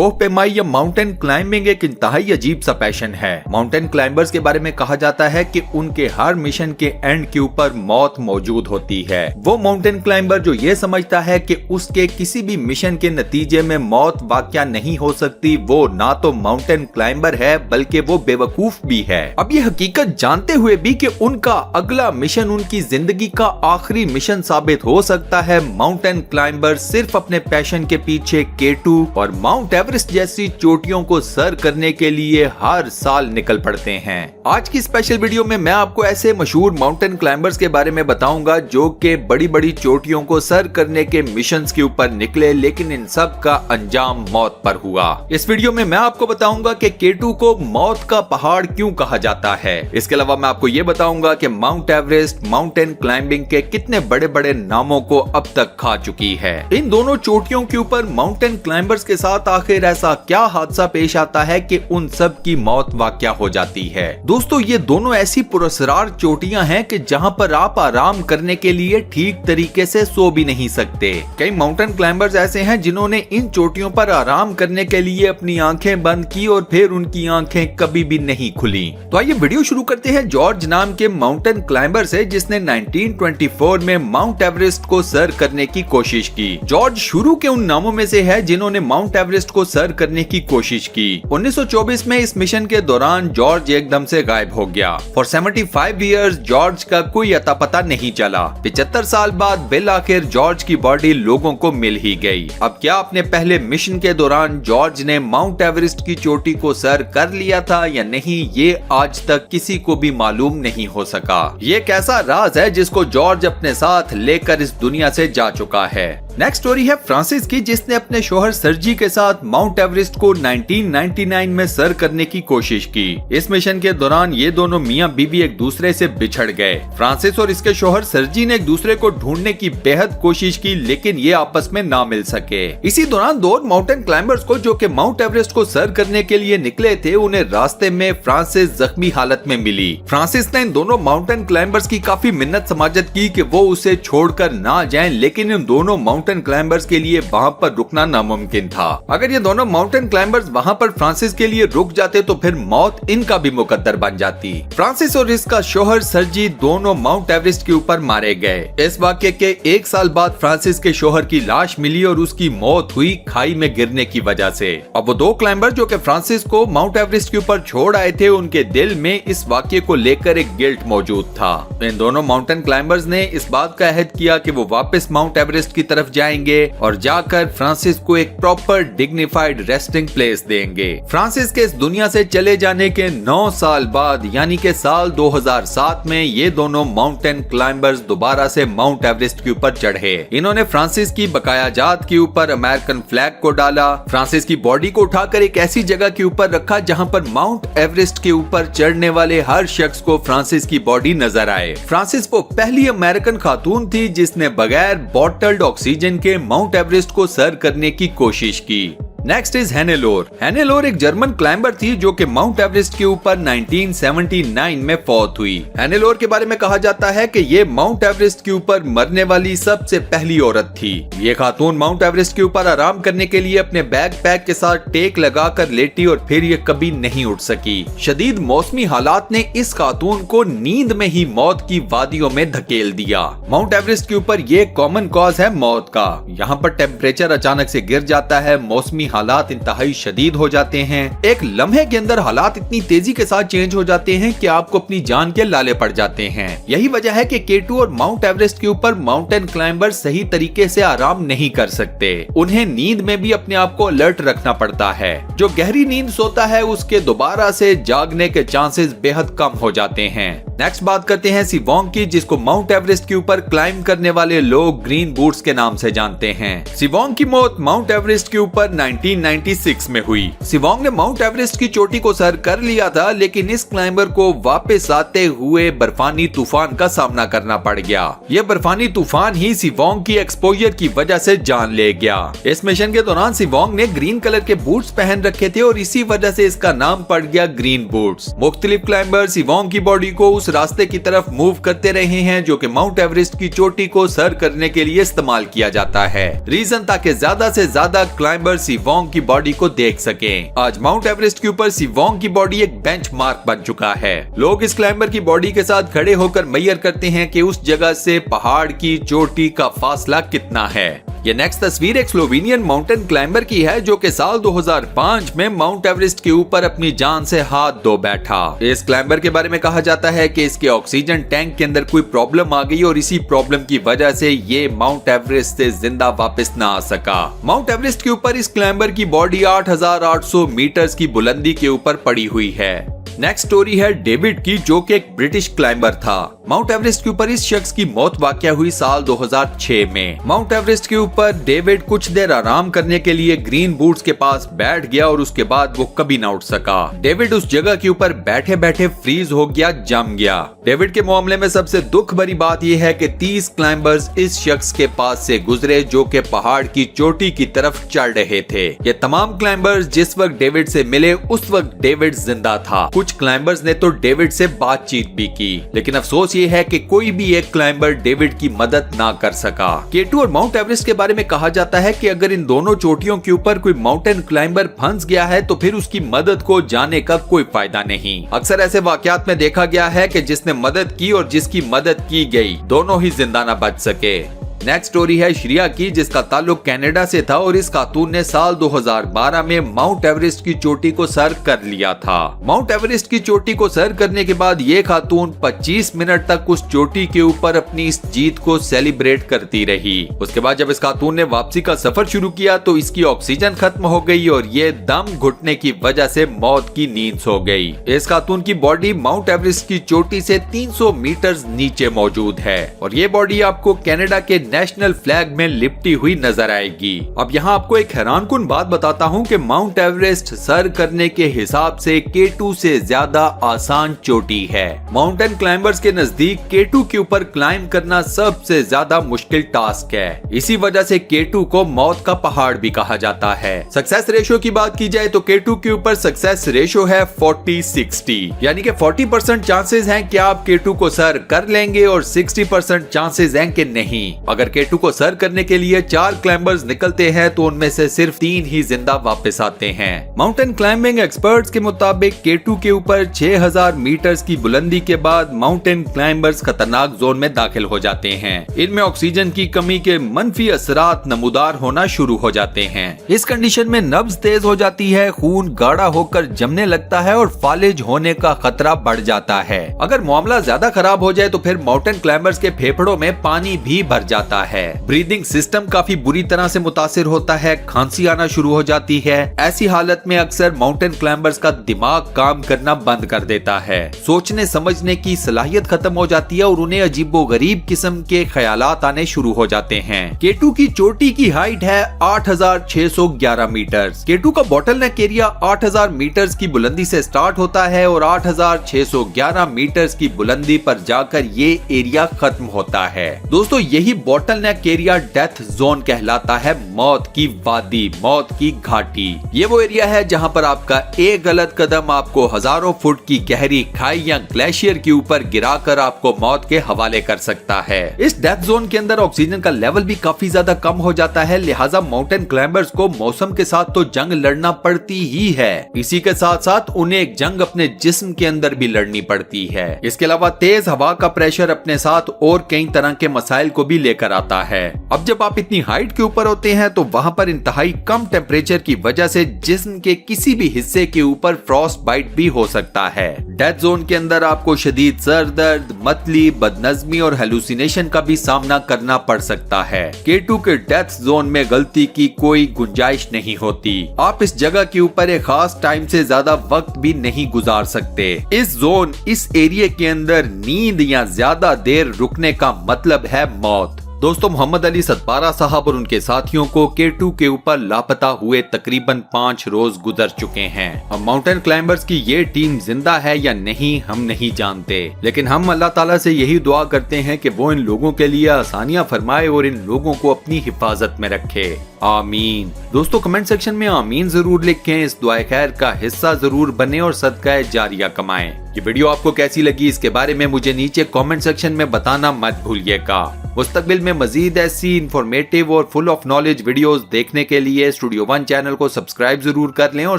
कोह पेमाई या mountain climbing एक इंतहाई अजीब सा पैशन है। माउंटेन क्लाइंबर्स के बारे में कहा जाता है कि उनके हर मिशन के एंड के ऊपर मौत मौजूद होती है। वो माउंटेन क्लाइंबर जो ये समझता है कि उसके किसी भी मिशन के नतीजे में मौत वाकया नहीं हो सकती, वो ना तो माउंटेन क्लाइंबर है बल्कि वो बेवकूफ भी है। अब ये हकीकत जानते हुए भी कि उनका अगला मिशन उनकी जिंदगी का आखिरी मिशन साबित हो सकता है, माउंटेन क्लाइंबर सिर्फ अपने पैशन के पीछे K2 और माउंट एवरेस्ट जैसी चोटियों को सर करने के लिए हर साल निकल पड़ते हैं। आज की स्पेशल वीडियो में मैं आपको ऐसे मशहूर माउंटेन क्लाइंबर्स के बारे में बताऊंगा जो कि बड़ी बड़ी चोटियों को सर करने के मिशंस के ऊपर निकले, लेकिन इन सब का अंजाम मौत पर हुआ। इस वीडियो में मैं आपको बताऊंगा कि K2 को मौत का पहाड़ क्यों कहा जाता है। इसके अलावा मैं आपको ये बताऊंगा कि माउंट एवरेस्ट माउंटेन क्लाइंबिंग के कितने बड़े बड़े नामों को अब तक खा चुकी है। इन दोनों चोटियों के ऊपर माउंटेन क्लाइंबर्स के साथ आखिर ऐसा क्या हादसा पेश आता है कि उन सब की मौत वाकया हो जाती है। दोस्तों, ये दोनों ऐसी पुरस्कार चोटियां हैं कि जहां पर आप आराम करने के लिए ठीक तरीके से सो भी नहीं सकते। कई माउंटेन क्लाइंबर्स ऐसे हैं जिन्होंने इन चोटियों पर आराम करने के लिए अपनी आंखें बंद की और फिर उनकी आंखें कभी भी नहीं खुली। तो आइए वीडियो शुरू करते हैं जॉर्ज नाम के माउंटेन क्लाइंबर से, जिसने 1924 में माउंट एवरेस्ट को सर करने की कोशिश की। जॉर्ज शुरू के उन नामों में से है जिन्होंने माउंट एवरेस्ट को सर करने की कोशिश की। 1924 में इस मिशन के दौरान जॉर्ज एकदम से गायब हो गया। फॉर 75 इयर्स जॉर्ज का कोई अता पता नहीं चला। 75 साल बाद बिल आखिर जॉर्ज की बॉडी लोगों को मिल ही गई। अब क्या अपने पहले मिशन के दौरान जॉर्ज ने माउंट एवरेस्ट की चोटी को सर कर लिया था या नहीं, ये आज तक किसी को भी मालूम नहीं हो सका। ये कैसा राज है जिसको जॉर्ज अपने साथ लेकर इस दुनिया से जा चुका है। नेक्स्ट स्टोरी है फ्रांसिस की, जिसने अपने शोहर सर्जी के साथ माउंट एवरेस्ट को 1999 में सर करने की कोशिश की। इस मिशन के दौरान ये दोनों मियां बीवी एक दूसरे से बिछड़ गए। फ्रांसिस और इसके शोहर सर्जी ने एक दूसरे को ढूंढने की बेहद कोशिश की, लेकिन ये आपस में ना मिल सके। इसी दौरान दो माउंटेन क्लाइंबर्स को जो कि माउंट एवरेस्ट को सर करने के लिए निकले थे, उन्हें रास्ते में फ्रांसिस जख्मी हालत में मिली। फ्रांसिस ने इन दोनों माउंटेन क्लाइंबर्स की काफी मिन्नत समाजत की कि वो उसे छोड़कर ना जाएं, लेकिन इन दोनों माउंटेन क्लाइंबर्स के लिए वहां पर रुकना नामुमकिन था। अगर ये दोनों माउंटेन क्लाइंबर्स वहां पर फ्रांसिस के लिए रुक जाते तो फिर मौत इनका भी मुकद्दर बन जाती। फ्रांसिस और इसका शोहर सर्जी दोनों माउंट एवरेस्ट के ऊपर मारे गए। इस वाक्य के 1 साल बाद फ्रांसिस के शोहर की लाश मिली और उसकी मौत हुई खाई में गिरने की वजह से। अब वो दो क्लाइंबर जो कि फ्रांसिस को माउंट एवरेस्ट के ऊपर छोड़ आए थे, उनके दिल में इस वाक्य को लेकर एक गिल्ट मौजूद था। इन दोनों माउंटेन क्लाइंबर्स ने इस बात का अहद किया कि वो वापस माउंट एवरेस्ट की तरफ जाएंगे और जाकर फ्रांसिस को एक प्रॉपर डिग्निफाइड रेस्टिंग प्लेस देंगे। फ्रांसिस के इस दुनिया से चले जाने के 9 साल बाद यानी कि साल 2007 में ये दोनों माउंटेन क्लाइंबर्स दोबारा से माउंट एवरेस्ट के ऊपर चढ़े। इन्होंने फ्रांसिस की बकाया जात के ऊपर अमेरिकन फ्लैग को डाला। फ्रांसिस की बॉडी को उठाकर एक ऐसी जगह के ऊपर रखा जहां पर माउंट एवरेस्ट के ऊपर चढ़ने वाले हर शख्स को फ्रांसिस की बॉडी नजर आए। फ्रांसिस वो पहली अमेरिकन खातून थी जिसने बगैर बॉटल्ड ऑक्सीजन के माउंट एवरेस्ट को सर करने की कोशिश की। Next is हेनेलोर। हेनेलोर एक जर्मन क्लाइंबर थी जो कि माउंट एवरेस्ट के ऊपर 1979 में फौत हुई। हेनेलोर के बारे में कहा जाता है कि ये माउंट एवरेस्ट के ऊपर मरने वाली सबसे पहली औरत थी। ये खातून माउंट एवरेस्ट के ऊपर आराम करने के लिए अपने बैकपैक के साथ टेक लगाकर लेटी और फिर ये कभी नहीं उठ सकी। शदीद मौसमी हालात ने इस खातून को नींद में ही मौत की वादियों में धकेल दिया। माउंट एवरेस्ट के ऊपर ये कॉमन कॉज है मौत का। यहाँ पर टेम्परेचर अचानक से गिर जाता है, मौसमी हालात इंतहाई शदीद हो जाते हैं। एक लम्हे के अंदर हालात इतनी तेजी के साथ चेंज हो जाते हैं कि आपको अपनी जान के लाले पड़ जाते हैं। यही वजह है कि K2 और माउंट एवरेस्ट के ऊपर माउंटेन क्लाइंबर सही तरीके से आराम नहीं कर सकते। उन्हें नींद में भी अपने आप को अलर्ट रखना पड़ता है। जो गहरी नींद सोता है उसके दोबारा से जागने के चांसेस बेहद कम हो जाते हैं। नेक्स्ट बात करते हैं सिवोंग की, जिसको माउंट एवरेस्ट के ऊपर क्लाइंब करने वाले लोग ग्रीन बूट्स के नाम से जानते हैं। सिवोंग की मौत माउंट एवरेस्ट के ऊपर 1996 में हुई। सिवोंग ने माउंट एवरेस्ट की चोटी को सर कर लिया था, लेकिन इस क्लाइंबर को वापस आते हुए बर्फानी तूफान का सामना करना पड़ गया। यह बर्फानी तूफान ही सिवोंग की एक्सपोजर की वजह से जान ले गया। इस मिशन के दौरान सिवोंग ने ग्रीन कलर के बूट्स पहन रखे थे और इसी वजह से इसका नाम पड़ गया ग्रीन बूट्स। मुख्तलिफ क्लाइंबर सिवोंग की बॉडी को उस रास्ते की तरफ मूव करते रहे हैं जो कि माउंट एवरेस्ट की चोटी को सर करने के लिए इस्तेमाल किया जाता है। रीजन ताकि ज्यादा से ज्यादा क्लाइंबर सीवोंग की बॉडी को देख सकें। आज माउंट एवरेस्ट के ऊपर सीवोंग की बॉडी एक बेंचमार्क बन चुका है। लोग इस क्लाइंबर की बॉडी के साथ खड़े होकर मेजर करते हैं कि उस जगह से पहाड़ की चोटी का फासला कितना है। ये नेक्स्ट तस्वीर एक स्लोवेनियन माउंटेन क्लाइंबर की है जो कि साल 2005 में माउंट एवरेस्ट के ऊपर अपनी जान से हाथ धो बैठा। इस क्लाइंबर के बारे में कहा जाता है कि इसके ऑक्सीजन टैंक के अंदर कोई प्रॉब्लम आ गई और इसी प्रॉब्लम की वजह से ये माउंट एवरेस्ट से जिंदा वापस न आ सका। माउंट एवरेस्ट के ऊपर इस क्लाइंबर की बॉडी 8,800 मीटर की बुलंदी के ऊपर पड़ी हुई है। नेक्स्ट स्टोरी है डेविड की जो कि एक ब्रिटिश क्लाइंबर था। माउंट एवरेस्ट के ऊपर इस शख्स की मौत वाकया हुई साल 2006 में। माउंट एवरेस्ट के ऊपर डेविड कुछ देर आराम करने के लिए ग्रीन बूट्स के पास बैठ गया और उसके बाद वो कभी ना उठ सका। डेविड उस जगह के ऊपर बैठे बैठे फ्रीज हो गया, जम गया। डेविड के मामले में सबसे दुख भरी बात यह है कि 30 क्लाइंबर्स इस शख्स के पास से गुजरे जो कि पहाड़ की चोटी की तरफ चढ़ रहे थे। ये तमाम क्लाइंबर्स जिस वक्त डेविड से मिले उस वक्त डेविड जिंदा था। कुछ क्लाइंबर्स ने तो डेविड से बातचीत भी की, लेकिन अफसोस ये है कि कोई भी एक क्लाइंबर डेविड की मदद ना कर सका। K2 और माउंट एवरेस्ट के बारे में कहा जाता है कि अगर इन दोनों चोटियों के ऊपर कोई माउंटेन क्लाइंबर फंस गया है तो फिर उसकी मदद को जाने का कोई फायदा नहीं। अक्सर ऐसे वाकयात में देखा गया है कि जिसने मदद की और जिसकी मदद की गई दोनों ही जिंदा न बच सके। नेक्स्ट स्टोरी है श्रिया की जिसका ताल्लुक कनाडा से था और इस खातून ने साल 2012 में माउंट एवरेस्ट की चोटी को सर कर लिया था। माउंट एवरेस्ट की चोटी को सर करने के बाद ये खातून 25 मिनट तक उस चोटी के ऊपर अपनी इस जीत को सेलिब्रेट करती रही। उसके बाद जब इस खातून ने वापसी का सफर शुरू किया तो इसकी ऑक्सीजन खत्म हो गई और ये दम घुटने की वजह से मौत की नींद सो गई। इस खातून की बॉडी माउंट एवरेस्ट की चोटी से 300 मीटर नीचे मौजूद है और ये बॉडी आपको कनाडा के नेशनल फ्लैग में लिपटी हुई नजर आएगी। अब यहाँ आपको एक हैरानकुन बात बताता हूँ कि माउंट एवरेस्ट सर करने के हिसाब से K2 से ज्यादा आसान चोटी है। माउंटेन क्लाइंबर्स के नजदीक K2 के ऊपर क्लाइंब करना सबसे ज्यादा मुश्किल टास्क है। इसी वजह से K2 को मौत का पहाड़ भी कहा जाता है। सक्सेस रेशो की बात की जाए तो K2 के ऊपर सक्सेस रेशो है 40-60, यानी कि 40% चांसेस हैं कि आप K2 को सर कर लेंगे और 60% चांसेस हैं कि नहीं। अगर K2 को सर करने के लिए 4 क्लाइंबर्स निकलते हैं तो उनमें से सिर्फ 3 ही जिंदा वापस आते हैं। माउंटेन क्लाइंबिंग एक्सपर्ट्स के मुताबिक K2 के ऊपर 6000 मीटर की बुलंदी के बाद माउंटेन क्लाइंबर्स खतरनाक जोन में दाखिल हो जाते हैं। इनमें ऑक्सीजन की कमी के मनफी असरात नमूदार होना शुरू हो जाते हैं। इस कंडीशन में नब्ज तेज हो जाती है, खून गाढ़ा होकर जमने लगता है और फालिज होने का खतरा बढ़ जाता है। अगर मामला ज्यादा खराब हो जाए तो फिर माउंटेन क्लाइंबर्स के फेफड़ों में पानी भी भर जाता है। ब्रीदिंग सिस्टम काफी बुरी तरह से मुतासिर होता है, खांसी आना शुरू हो जाती है। ऐसी हालत में अक्सर माउंटेन क्लाइंबर्स का दिमाग काम करना बंद कर देता है, सोचने समझने की सलाहियत खत्म हो जाती है और उन्हें अजीबोगरीब किस्म के ख्यालात आने शुरू हो जाते हैं। K2 की चोटी की हाइट है 8,611 मीटर। K2 का बॉटलनेक एरिया 8,000 मीटर की बुलंदी से स्टार्ट होता है और 8,611 मीटर की बुलंदी पर जाकर ये एरिया खत्म होता है। दोस्तों यही बॉटलनेक एरिया डेथ जोन कहलाता है, मौत की वादी, मौत की घाटी। ये वो एरिया है जहां पर आपका एक गलत कदम आपको हजारों फुट की गहरी खाई या ग्लेशियर के ऊपर गिराकर आपको मौत के हवाले कर सकता है। इस डेथ जोन के अंदर ऑक्सीजन का लेवल भी काफी ज्यादा कम हो जाता है, लिहाजा माउंटेन क्लाइंबर्स को मौसम के साथ तो जंग लड़ना पड़ती ही है, इसी के साथ साथ उन्हें एक जंग अपने जिस्म के अंदर भी लड़नी पड़ती है। इसके अलावा तेज हवा का प्रेशर अपने साथ और कई तरह के मसाइल को भी लेकर आता है। अब जब आप इतनी हाइट के ऊपर होते हैं तो वहां पर इंतहाई कम टेम्परेचर की वजह से जिस्म के किसी भी हिस्से के ऊपर फ्रॉस्ट बाइट भी हो सकता है। डेथ जोन के अंदर आपको शदीद सर दर्द, मतली, बदनजमी और हेलुसिनेशन का भी सामना करना पड़ सकता है। K2 के डेथ जोन में गलती की कोई गुंजाइश नहीं होती। आप इस जगह के ऊपर एक खास टाइम से ज्यादा वक्त भी नहीं गुजार सकते। इस जोन, इस एरिया के अंदर नींद या ज्यादा देर रुकने का मतलब है मौत। दोस्तों मोहम्मद अली सतपारा साहब और उनके साथियों को K2 के ऊपर लापता हुए तकरीबन 5 रोज गुजर चुके हैं। अब माउंटेन क्लाइंबर्स की ये टीम जिंदा है या नहीं हम नहीं जानते, लेकिन हम अल्लाह ताला से यही दुआ करते हैं कि वो इन लोगों के लिए आसानियां फरमाए और इन लोगों को अपनी हिफाजत में रखे। आमीन। दोस्तों कमेंट सेक्शन में आमीन जरूर लिखें, इस दुआ खैर का हिस्सा जरूर बने और सदका जारिया कमाएं। ये वीडियो आपको कैसी लगी इसके बारे में मुझे नीचे कमेंट सेक्शन में बताना मत भूलिएगा। मुस्तकबिल में मजीद ऐसी इंफॉर्मेटिव और फुल ऑफ नॉलेज वीडियोस देखने के लिए स्टूडियो वन चैनल को सब्सक्राइब जरूर कर लें और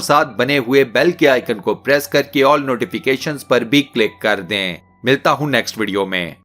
साथ बने हुए बेल के आइकन को प्रेस करके ऑल नोटिफिकेशंस पर भी क्लिक कर दें। मिलता हूं नेक्स्ट वीडियो में।